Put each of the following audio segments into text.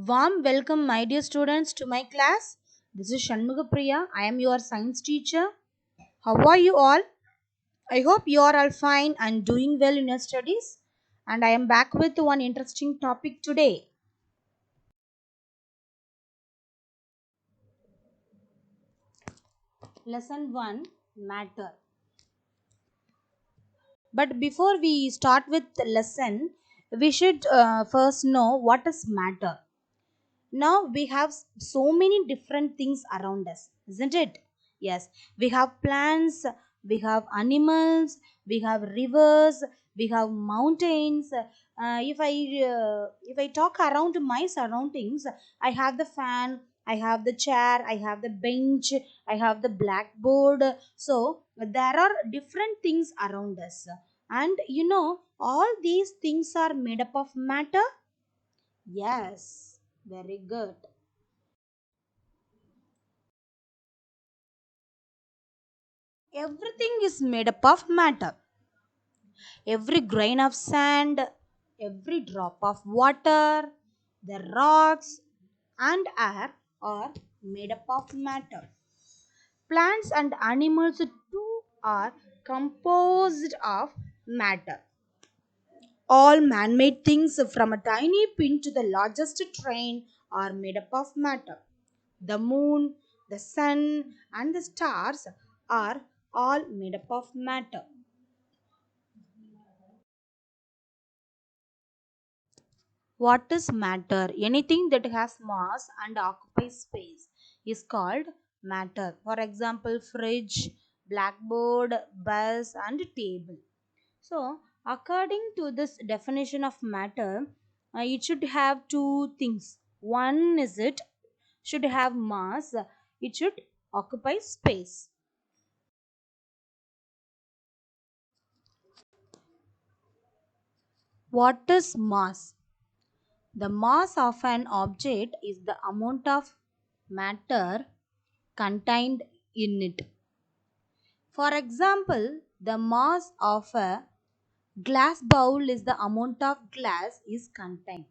Warm welcome, my dear students, to my class. This is Shanmugapriya. I am your science teacher. How are you all? I hope you are all fine and doing well in your studies. And I am back with one interesting topic today. Lesson 1, Matter. But before we start with the lesson, we should first know what is matter. Now we have so many different things around us, isn't it? Yes, we have plants, we have animals, we have rivers, we have mountains. If I talk around my surroundings, I have the fan, I have the chair, I have the bench, I have the blackboard. So there are different things around us, and all these things are made up of matter. Yes, very good. Everything is made up of matter. Every grain of sand, every drop of water, the rocks and air are made up of matter. Plants and animals too are composed of matter. All man made things from a tiny pin to the largest train are made up of matter. The moon, the sun, and the stars are all made up of matter. What is matter? Anything that has mass and occupies space is called matter. For example, fridge, blackboard, bus, and table. So, according to this definition of matter, it should have two things. One is it should have mass, it should occupy space. What is mass? The mass of an object is the amount of matter contained in it. For example, the mass of a glass bowl is the amount of glass is contained.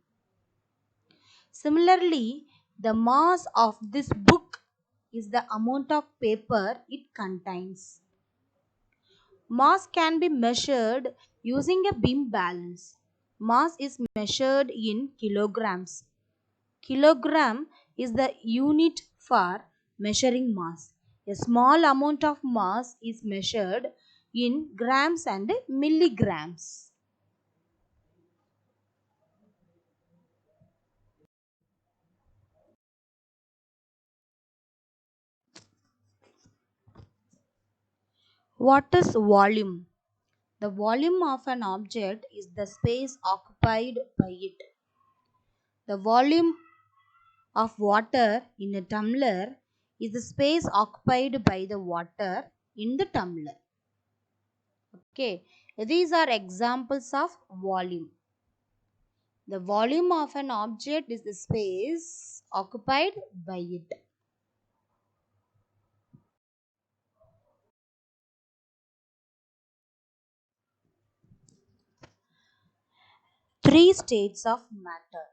Similarly, the mass of this book is the amount of paper it contains. Mass can be measured using a beam balance. Mass is measured in kilograms. Kilogram is the unit for measuring mass. A small amount of mass is measured in grams and milligrams. What is volume? The volume of an object is the space occupied by it. The volume of water in a tumbler is the space occupied by the water in the tumbler. Okay, these are examples of volume. The volume of an object is the space occupied by it. Three states of matter.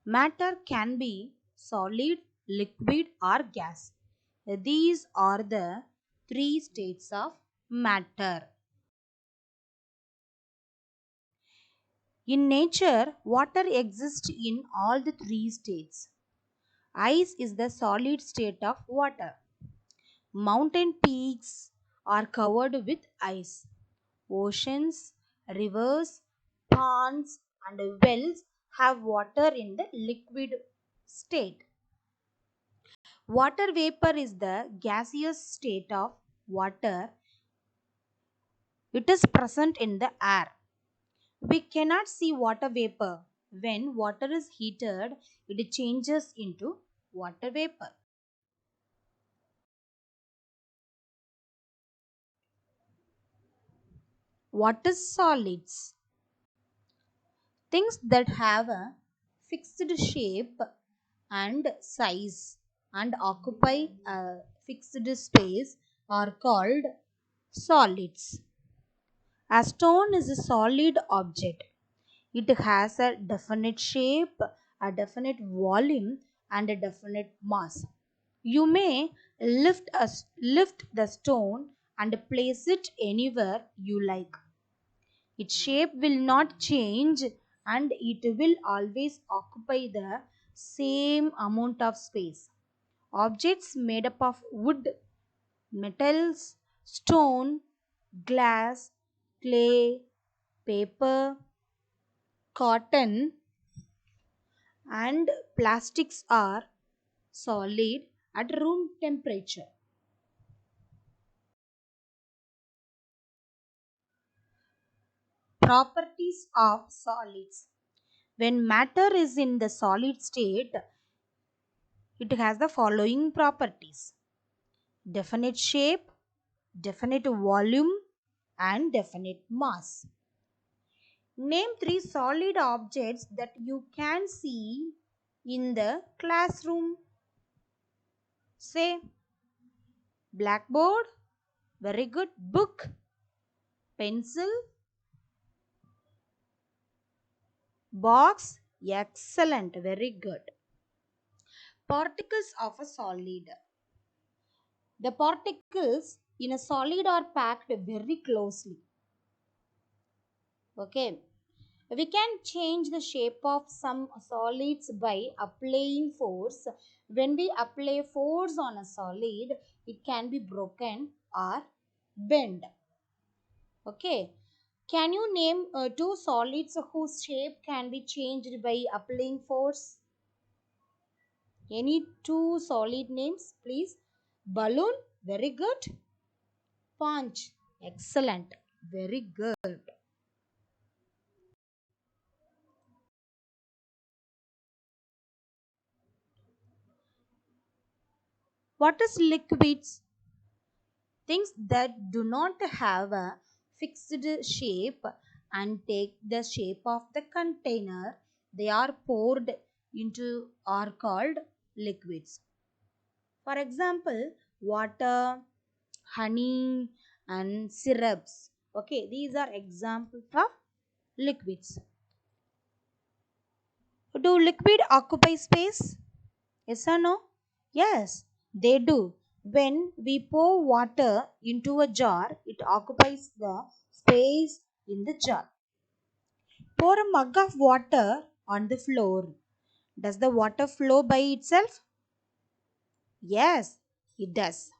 Matter can be solid, liquid, or gas. These are the three states of matter. In nature, water exists in all the three states. Ice is the solid state of water. Mountain peaks are covered with ice. Oceans, rivers, ponds, and wells have water in the liquid state. Water vapor is the gaseous state of water. It is present in the air. We cannot see water vapor. When water is heated, it changes into water vapor. What is solids? Things that have a fixed shape and size and occupy a fixed space are called solids. A stone is a solid object. It has a definite shape a definite volume, and a definite mass. You may lift the stone and place it anywhere you like. Its shape will not change and it will always occupy the same amount of space. Objects made up of wood, metals, stone, glass, clay, paper, cotton, and plastics are solid at room temperature. Properties of solids. When matter is in the solid state, it has the following properties: definite shape, definite volume, and definite mass. Name three solid objects that you can see in the classroom. Say blackboard, very good. Book, pencil, box, excellent, very good. Particles of a solid. The particles in a solid are packed very closely. Okay. We can change the shape of some solids by applying force. When we apply force on a solid, it can be broken or bent. Okay. Can you name two solids whose shape can be changed by applying force? Any two solid names, please? Balloon, very good. Sponge, excellent, very good. What is liquids? Things that do not have a fixed shape and take the shape of the container they are poured into are called liquids. For example, water, honey, and syrups. Okay, these are examples of liquids. Do liquid occupy space? Yes or no? Yes, they do. When we pour water into a jar, it occupies the space in the jar. Pour a mug of water on the floor. Does the water flow by itself? Yes, it does.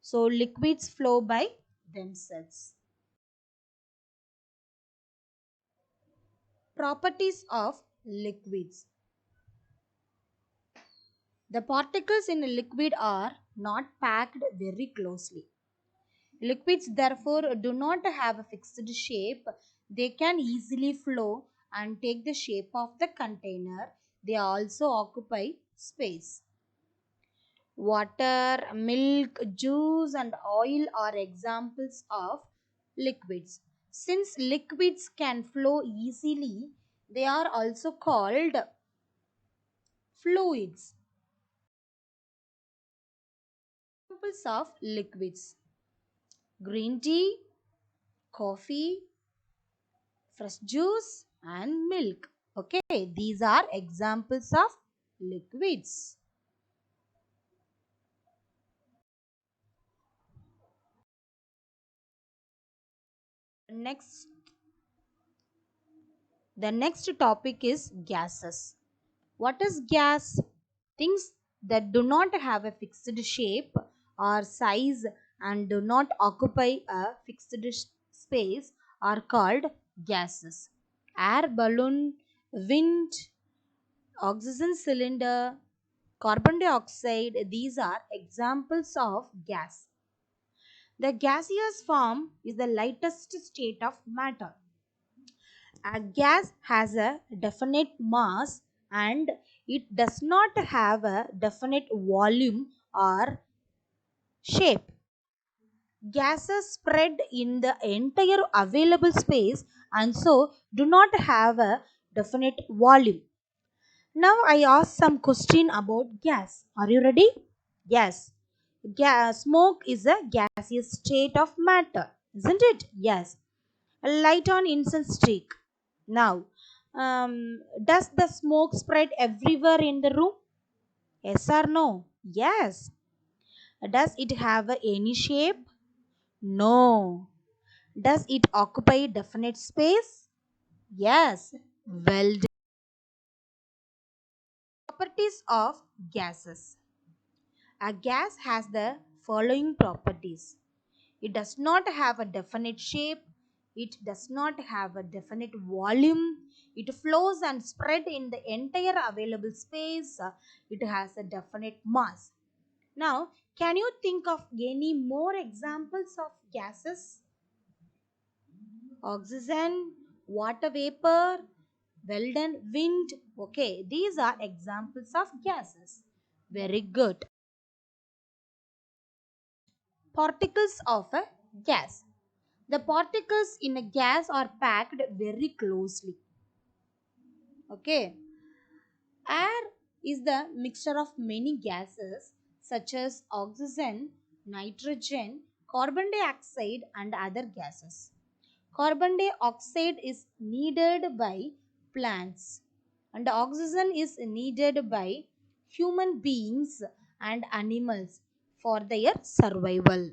So liquids flow by themselves. Properties of liquids. The particles in a liquid are not packed very closely. Liquids, therefore, do not have a fixed shape. They can easily flow and take the shape of the container. They also occupy space. Water, milk, juice, and oil are examples of liquids. Since liquids can flow easily, they are also called fluids. Examples of liquids: green tea, coffee, fresh juice, and milk. Okay, these are examples of liquids. Next, the next topic is gases. What is gas? Things that do not have a fixed shape or size and do not occupy a fixed space are called gases. Air balloon, wind, oxygen cylinder, carbon dioxide, these are examples of gas. The gaseous form is the lightest state of matter. A gas has a definite mass and it does not have a definite volume or shape. Gases spread in the entire available space and so do not have a definite volume. Now I ask some question about gas. Are you ready? Yes. Smoke is a gaseous state of matter, isn't it? Yes. A light on incense stick. Now, Does the smoke spread everywhere in the room? Yes or no? Yes. Does it have any shape? No. Does it occupy definite space? Yes. Well done. Properties of gases. A gas has the following properties. It does not have a definite shape. It does not have a definite volume. It flows and spread in the entire available space. It has a definite mass. Now, can you think of any more examples of gases? Oxygen, water vapor, well done, wind. Okay, these are examples of gases. Very good. Particles of a gas. The particles in a gas are packed very closely. Okay. Air is the mixture of many gases such as oxygen, nitrogen, carbon dioxide, and other gases. Carbon dioxide is needed by plants, and oxygen is needed by human beings and animals for their survival.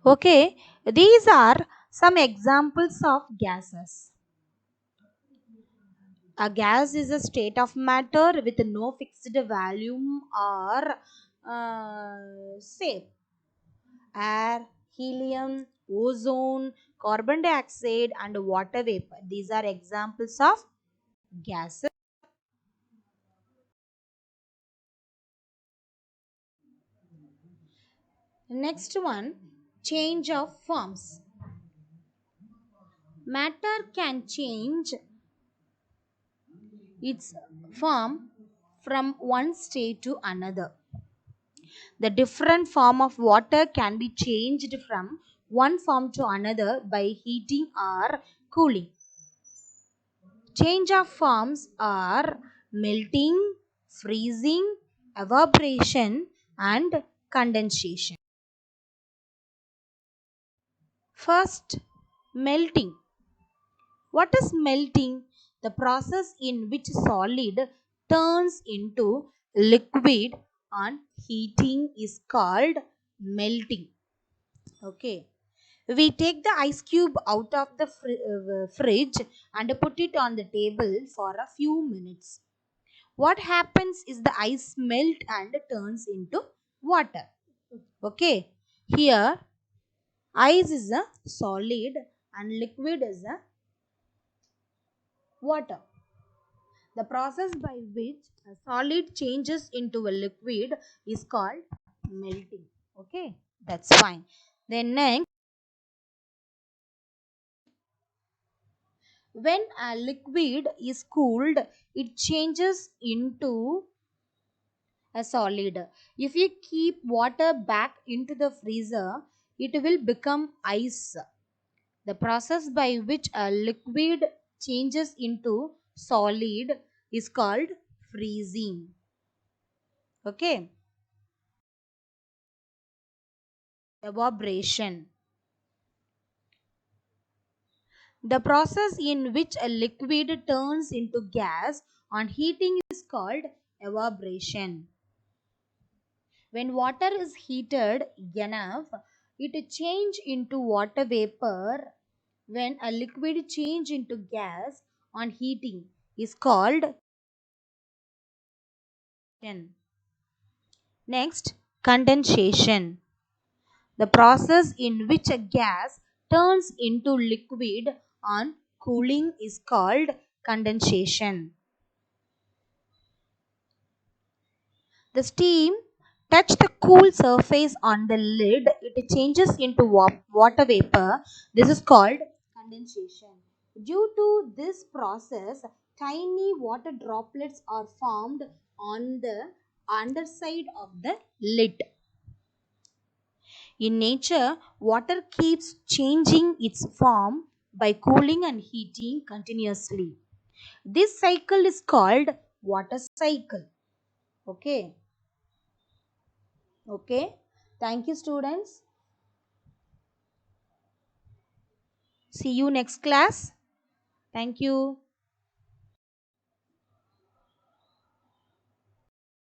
Okay, these are some examples of gases. A gas is a state of matter with no fixed volume or shape. Air, helium, ozone, carbon dioxide, and water vapor. These are examples of gases. Next one, change of forms. Matter can change its form from one state to another. The different form of water can be changed from one form to another by heating or cooling. Change of forms are melting, freezing, evaporation, and condensation. First, melting. What is melting? The process in which solid turns into liquid on heating is called melting. Okay. We take the ice cube out of the fridge and put it on the table for a few minutes. What happens is the ice melt and turns into water. Okay. Here, ice is a solid and liquid is a water. The process by which a solid changes into a liquid is called melting. Okay. That's fine. Then next, when a liquid is cooled, it changes into a solid. If you keep water back into the freezer, it will become ice. The process by which a liquid changes into solid is called freezing. Okay. Evaporation. The process in which a liquid turns into gas on heating is called evaporation. When water is heated enough, it change into water vapor. When a liquid change into gas on heating is called condensation. Next, condensation. The process in which a gas turns into liquid on cooling is called condensation. The steam touch the cool surface on the lid, it changes into water vapor. This is called condensation. Due to this process, tiny water droplets are formed on the underside of the lid. In nature, water keeps changing its form by cooling and heating continuously. This cycle is called water cycle. Okay. Okay. Thank you, students. See you next class. Thank you.